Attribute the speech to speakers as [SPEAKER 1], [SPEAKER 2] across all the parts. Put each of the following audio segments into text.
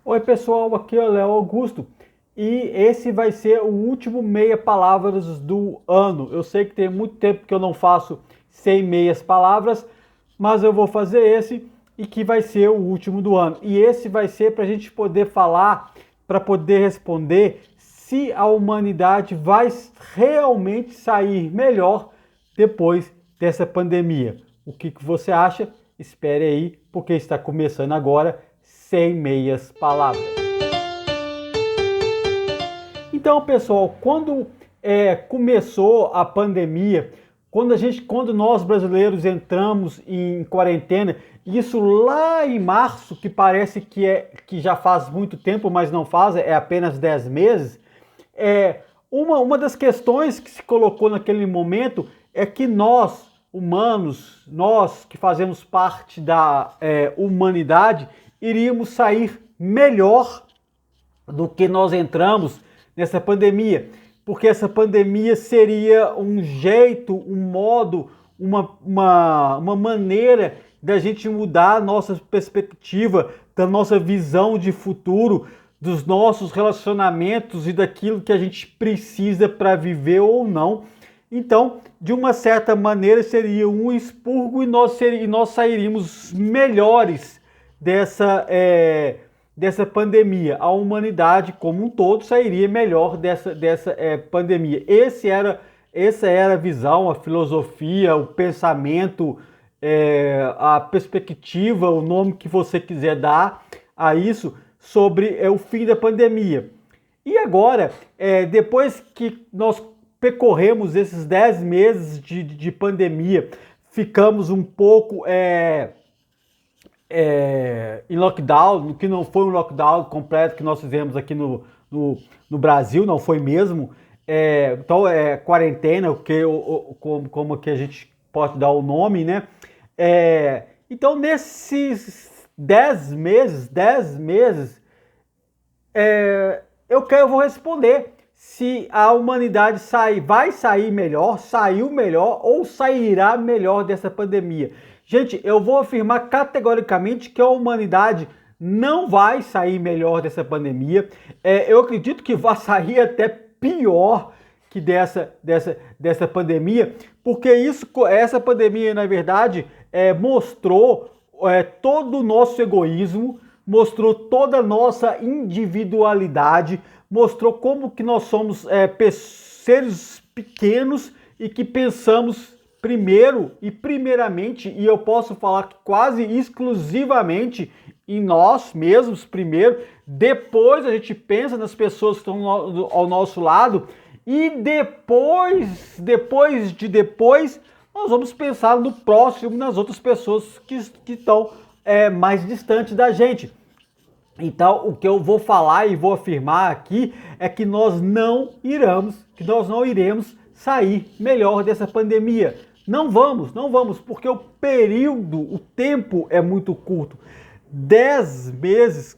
[SPEAKER 1] Oi pessoal, aqui é o Léo Augusto e esse vai ser o último meia palavras do ano. Eu sei que tem muito tempo que eu não faço 100 meias palavras, mas eu vou fazer esse e que vai ser o último do ano. E esse vai ser para a gente poder falar, para poder responder se a humanidade vai realmente sair melhor depois dessa pandemia. O que você acha? Espere aí, porque está começando agora sem meias palavras. Então, pessoal, quando começou a pandemia, quando nós brasileiros entramos em quarentena, isso lá em março, que parece que já faz muito tempo, mas não faz, é apenas 10 meses, uma das questões que se colocou naquele momento é que nós, humanos, nós que fazemos parte da humanidade, iríamos sair melhor do que nós entramos nessa pandemia, porque essa pandemia seria um jeito, um modo, uma maneira da gente mudar a nossa perspectiva, da nossa visão de futuro, dos nossos relacionamentos e daquilo que a gente precisa para viver ou não. Então, de uma certa maneira, seria um expurgo e nós sairíamos melhores dessa pandemia. A humanidade como um todo sairia melhor dessa pandemia. Essa era a visão, a filosofia, o pensamento, a perspectiva, o nome que você quiser dar a isso sobre o fim da pandemia. E agora, depois que nós percorremos esses 10 meses de pandemia, ficamos um pouco em lockdown, que não foi um lockdown completo que nós fizemos aqui no Brasil, não foi mesmo. Então, quarentena, como que a gente pode dar o nome, né? Então, nesses 10 meses, eu vou responder se a humanidade vai sair melhor, saiu melhor ou sairá melhor dessa pandemia. Gente, eu vou afirmar categoricamente que a humanidade não vai sair melhor dessa pandemia. Eu acredito que vai sair até pior que dessa pandemia, porque essa pandemia, na verdade, mostrou todo o nosso egoísmo, mostrou toda a nossa individualidade, mostrou como que nós somos seres pequenos e que pensamos primeiro e primeiramente, e eu posso falar que quase exclusivamente em nós mesmos primeiro, depois a gente pensa nas pessoas que estão ao nosso lado e depois, nós vamos pensar no próximo, nas outras pessoas que estão mais distantes da gente. Então, o que eu vou falar e vou afirmar aqui é que nós não iremos sair melhor dessa pandemia. Não vamos, porque o tempo é muito curto. 10 meses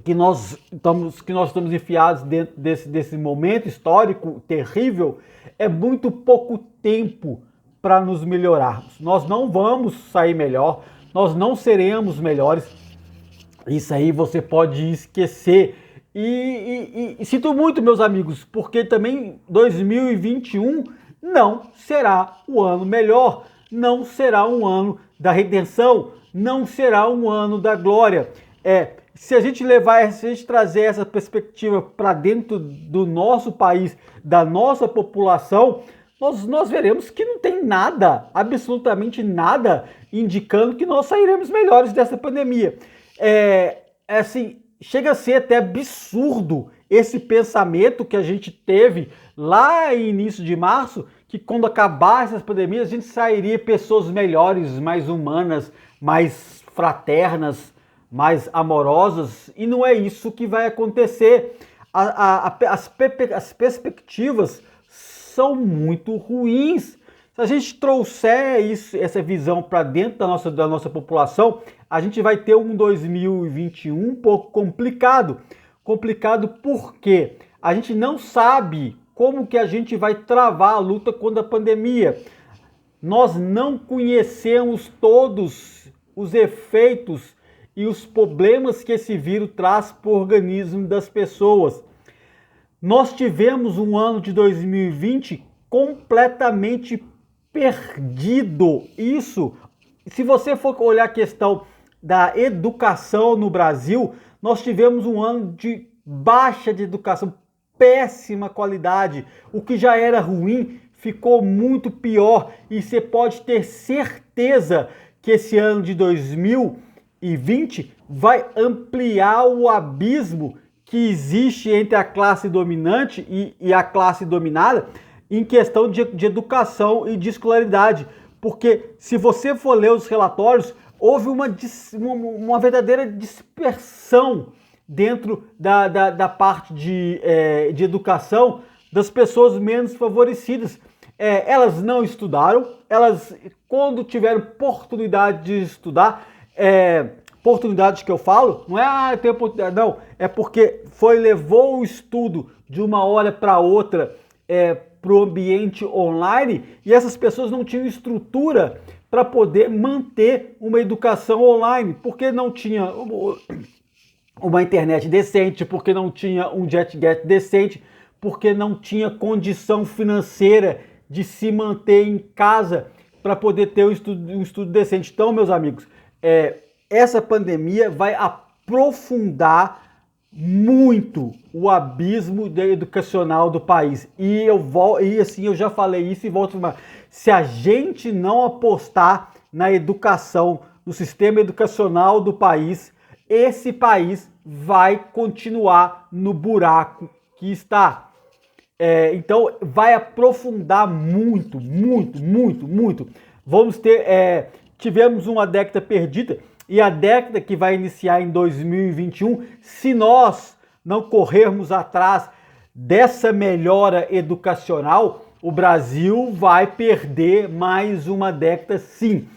[SPEAKER 1] que nós estamos enfiados dentro desse momento histórico terrível é muito pouco tempo para nos melhorarmos. Nós não vamos sair melhor, nós não seremos melhores. Isso aí você pode esquecer. E sinto muito, meus amigos, porque também 2021 não será o ano melhor, não será um ano da redenção, não será um ano da glória. Se a gente trazer essa perspectiva para dentro do nosso país, da nossa população, nós veremos que não tem nada, absolutamente nada, indicando que nós sairemos melhores dessa pandemia. Assim, chega a ser até absurdo esse pensamento que a gente teve lá em início de março, que quando acabar essas pandemias a gente sairia pessoas melhores, mais humanas, mais fraternas, mais amorosas, e não é isso que vai acontecer. As perspectivas são muito ruins. Se a gente trouxer essa visão para dentro da nossa população, a gente vai ter um 2021 um pouco complicado. Complicado porque a gente não sabe como que a gente vai travar a luta contra a pandemia. Nós não conhecemos todos os efeitos e os problemas que esse vírus traz para o organismo das pessoas. Nós tivemos um ano de 2020 completamente perdido. Isso, se você for olhar a questão da educação no Brasil, nós tivemos um ano de baixa de educação, péssima qualidade. O que já era ruim ficou muito pior e você pode ter certeza que esse ano de 2020 vai ampliar o abismo que existe entre a classe dominante e a classe dominada em questão de educação e de escolaridade. Porque se você for ler os relatórios, houve uma verdadeira dispersão dentro da parte de educação das pessoas menos favorecidas. Elas não estudaram, elas, quando tiveram oportunidade de estudar, oportunidade que eu falo, não é ter oportunidade, não, é porque levou o estudo de uma hora para outra para o ambiente online e essas pessoas não tinham estrutura para poder manter uma educação online, porque não tinha uma internet decente, porque não tinha um jet decente, porque não tinha condição financeira de se manter em casa para poder ter um estudo decente. Então, meus amigos, essa pandemia vai aprofundar muito o abismo educacional do país. E assim, eu já falei isso e volto a falar. Se a gente não apostar na educação, no sistema educacional do país, esse país vai continuar no buraco que está. Então, vai aprofundar muito, muito, muito, muito. Tivemos uma década perdida e a década que vai iniciar em 2021, se nós não corrermos atrás dessa melhora educacional, o Brasil vai perder mais uma década, sim.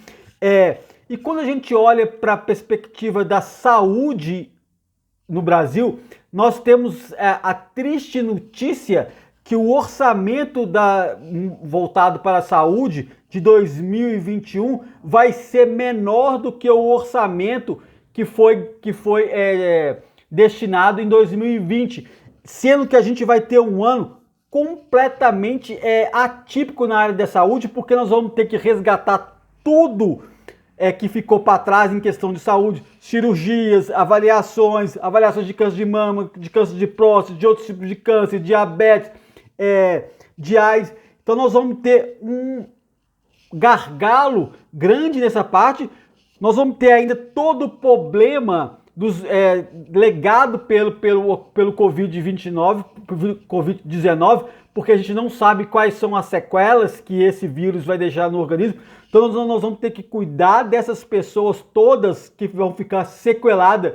[SPEAKER 1] E quando a gente olha para a perspectiva da saúde no Brasil, nós temos a triste notícia que o orçamento voltado para a saúde de 2021 vai ser menor do que o orçamento que foi destinado em 2020, sendo que a gente vai ter um ano completamente atípico na área da saúde, porque nós vamos ter que resgatar tudo que ficou para trás em questão de saúde, cirurgias, avaliações de câncer de mama, de câncer de próstata, de outros tipos de câncer, diabetes, de AIDS. Então nós vamos ter um gargalo grande nessa parte. Nós vamos ter ainda todo o problema legado pelo Covid-19, porque a gente não sabe quais são as sequelas que esse vírus vai deixar no organismo. Então nós vamos ter que cuidar dessas pessoas todas que vão ficar sequeladas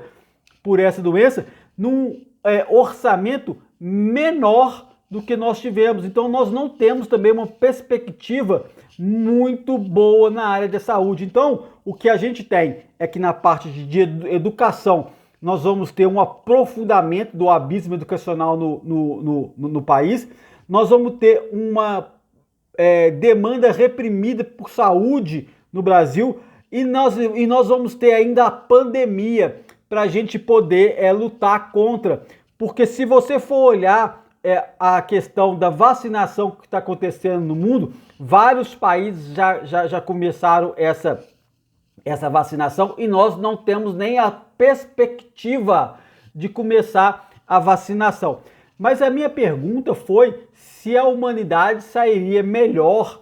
[SPEAKER 1] por essa doença num orçamento menor do que nós tivemos. Então nós não temos também uma perspectiva muito boa na área da saúde. Então o que a gente tem é que na parte de educação nós vamos ter um aprofundamento do abismo educacional no país. Nós vamos ter uma demanda reprimida por saúde no Brasil e nós vamos ter ainda a pandemia para a gente poder lutar contra. Porque se você for olhar a questão da vacinação que está acontecendo no mundo, vários países já começaram essa vacinação e nós não temos nem a perspectiva de começar a vacinação. Mas a minha pergunta foi se a humanidade sairia melhor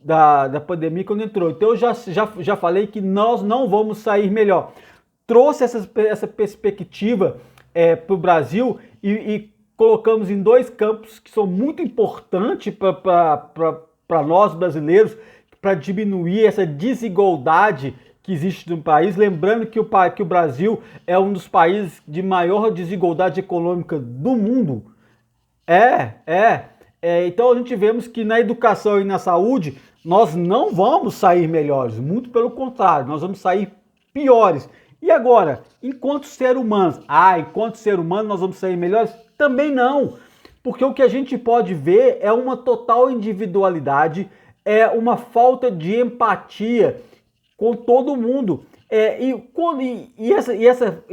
[SPEAKER 1] da pandemia quando entrou. Então eu já falei que nós não vamos sair melhor. Trouxe essa perspectiva para o Brasil e colocamos em dois campos que são muito importantes para nós brasileiros, para diminuir essa desigualdade que existe no país. Lembrando que o Brasil é um dos países de maior desigualdade econômica do mundo. Então a gente vemos que na educação e na saúde nós não vamos sair melhores, muito pelo contrário, nós vamos sair piores. E agora, enquanto ser humanos, enquanto ser humano nós vamos sair melhores? Também não, porque o que a gente pode ver é uma total individualidade, uma falta de empatia com todo mundo. E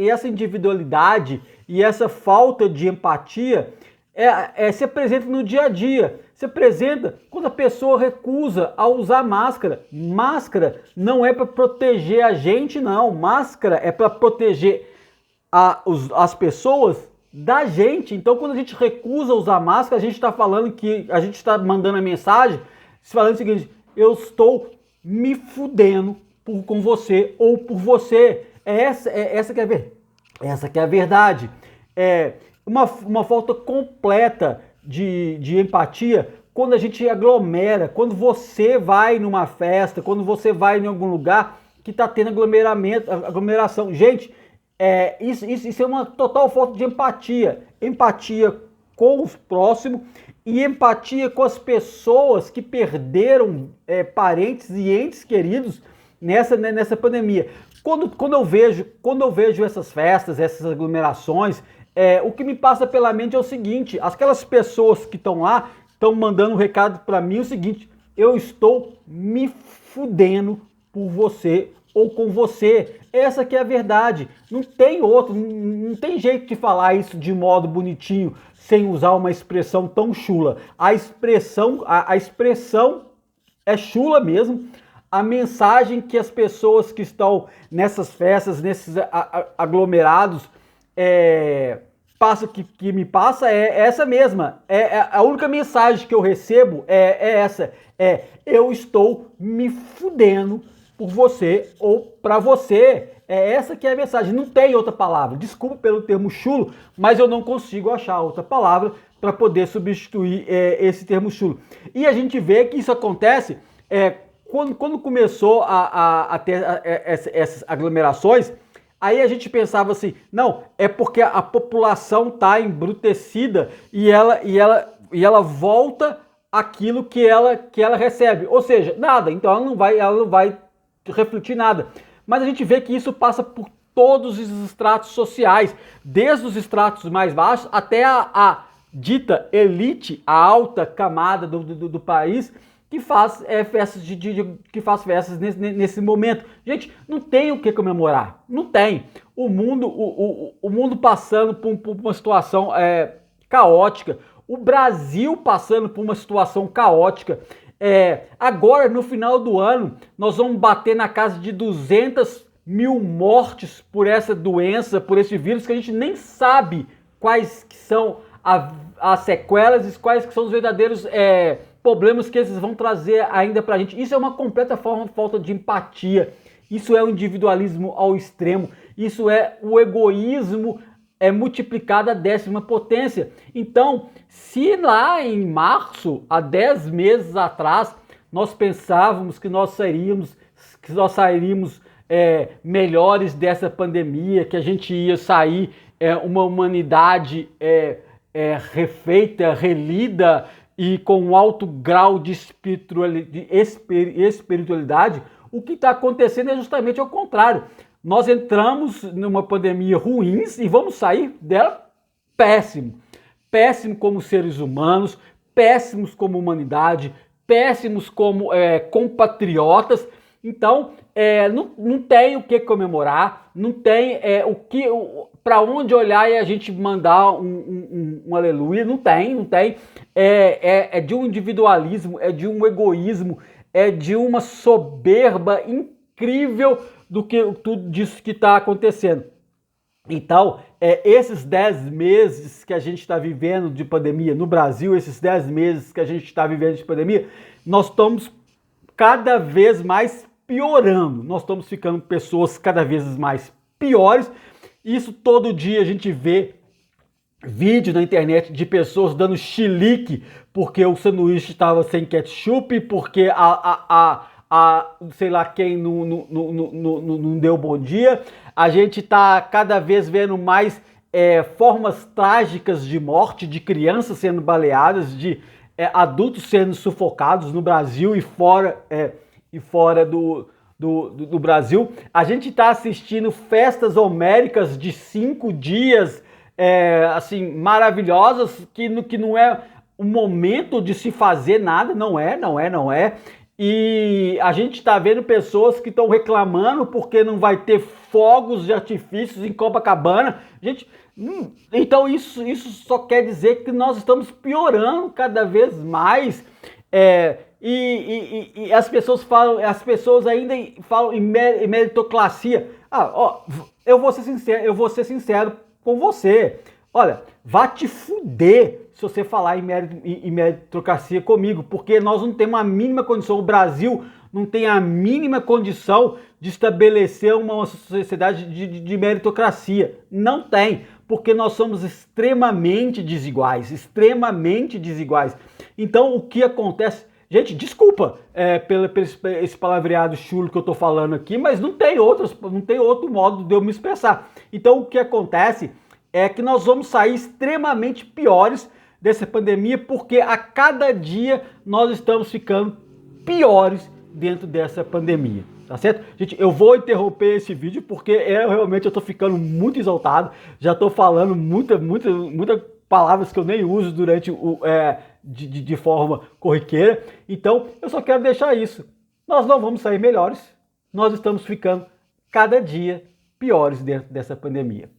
[SPEAKER 1] essa individualidade e essa falta de empatia se apresenta no dia a dia. Se apresenta quando a pessoa recusa a usar máscara. Máscara não é para proteger a gente, não. Máscara é para proteger as pessoas da gente. Então, quando a gente recusa usar máscara, a gente está falando que a gente está mandando a mensagem falando o seguinte: eu estou me fudendo com você ou por você. Essa que é a verdade. É uma falta completa de empatia quando a gente aglomera, quando você vai numa festa, quando você vai em algum lugar que está tendo aglomeração. Gente, isso é uma total falta de empatia. Empatia com os próximos e empatia com as pessoas que perderam parentes e entes queridos nessa pandemia. Quando eu vejo essas festas, essas aglomerações, o que me passa pela mente é o seguinte: aquelas pessoas que estão lá estão mandando um recado para mim o seguinte: eu estou me fudendo por você ou com você. Essa que é a verdade. Não tem outro, não tem jeito de falar isso de modo bonitinho, sem usar uma expressão tão chula. A expressão é chula mesmo. A mensagem que as pessoas que estão nessas festas, nesses aglomerados, que me passa é essa mesma. A única mensagem que eu recebo é essa. Eu estou me fudendo por você ou pra você. Essa que é a mensagem. Não tem outra palavra. Desculpa pelo termo chulo, mas eu não consigo achar outra palavra para poder substituir esse termo chulo. E a gente vê que isso acontece quando começou a ter essas aglomerações. Aí a gente pensava assim: não, é porque a população está embrutecida e ela volta aquilo que ela recebe. Ou seja, nada. Então ela não vai refletir nada. Mas a gente vê que isso passa por todos os estratos sociais, desde os estratos mais baixos até a dita elite, a alta camada do país, que faz festas nesse momento. Gente, não tem o que comemorar. Não tem. O mundo passando por uma situação caótica. O Brasil passando por uma situação caótica. Agora, no final do ano, nós vamos bater na casa de 200 mil mortes por essa doença, por esse vírus, que a gente nem sabe quais que são as sequelas e quais que são os verdadeiros problemas que eles vão trazer ainda pra gente. Isso é uma completa falta de empatia. Isso é o individualismo ao extremo. Isso é o egoísmo multiplicado à 10ª potência. Então, se lá em março, há 10 meses atrás, nós pensávamos que nós sairíamos melhores dessa pandemia, que a gente ia sair uma humanidade refeita, relida e com um alto grau de espiritualidade, o que está acontecendo é justamente ao contrário. Nós entramos numa pandemia ruim e vamos sair dela péssimo. Péssimo como seres humanos, péssimos como humanidade, péssimos como compatriotas. Então, não tem o que comemorar, não tem para onde olhar e a gente mandar um aleluia. Não tem. É de um individualismo, é de um egoísmo, é de uma soberba incrível do que tudo disso que está acontecendo. Então, esses 10 meses que a gente está vivendo de pandemia no Brasil, esses 10 meses que a gente está vivendo de pandemia, nós estamos cada vez mais piorando. Nós estamos ficando pessoas cada vez mais piores. Isso todo dia a gente vê vídeo na internet de pessoas dando chilique porque o sanduíche estava sem ketchup, porque sei lá quem não deu bom dia. A gente está cada vez vendo mais formas trágicas de morte, de crianças sendo baleadas, de adultos sendo sufocados no Brasil e fora do Brasil. A gente está assistindo festas homéricas de 5 dias, assim, maravilhosas, que não é o momento de se fazer nada, não é. E a gente está vendo pessoas que estão reclamando porque não vai ter fogos de artifícios em Copacabana. Gente, então isso só quer dizer que nós estamos piorando cada vez mais. E as pessoas falam, as pessoas ainda falam em meritocracia. Eu vou ser sincero com você. Olha, vá te fuder se você falar em meritocracia comigo, porque nós não temos a mínima condição, o Brasil não tem a mínima condição de estabelecer uma sociedade de meritocracia. Não tem, porque nós somos extremamente desiguais, extremamente desiguais. Então, o que acontece... Gente, desculpa pelo esse palavreado chulo que eu tô falando aqui, mas não tem outro modo de eu me expressar. Então, o que acontece é que nós vamos sair extremamente piores dessa pandemia, porque a cada dia nós estamos ficando piores dentro dessa pandemia, tá certo? Gente, eu vou interromper esse vídeo porque realmente eu tô ficando muito exaltado, já tô falando muitas palavras que eu nem uso durante de forma corriqueira, então eu só quero deixar isso. Nós não vamos sair melhores, nós estamos ficando cada dia piores dentro dessa pandemia.